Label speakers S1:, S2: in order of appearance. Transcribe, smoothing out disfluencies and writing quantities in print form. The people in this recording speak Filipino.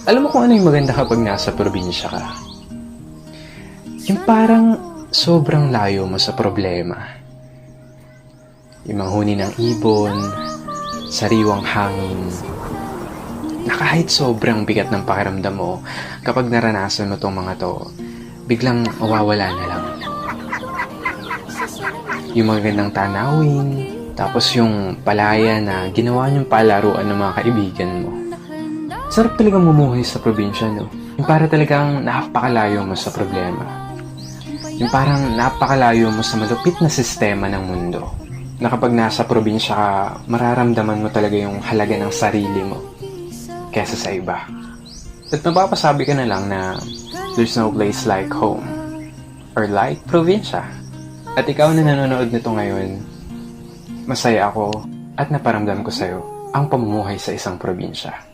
S1: Alam mo kung ano yung maganda kapag nasa probinsya ka? Yung parang sobrang layo mo sa problema. Yung manghuni ng ibon, sariwang hangin, na kahit sobrang bigat ng pakiramdam mo, kapag naranasan mo tong mga to, biglang mawawala na lang. Yung magandang tanawin, tapos yung palaya na ginawa niyong palaruan ng mga kaibigan mo. Sarap talagang mumuhay sa probinsya, no? Yung para talagang napakalayo mo sa problema. Yung parang napakalayo mo sa malupit na sistema ng mundo. Na kapag nasa probinsya ka, mararamdaman mo talaga yung halaga ng sarili mo kesa sa iba. At mapapasabi ka na lang na there's no place like home or like probinsya. At ikaw na nanonood nito ngayon, masaya ako at naparamdam ko sa'yo ang pamumuhay sa isang probinsya.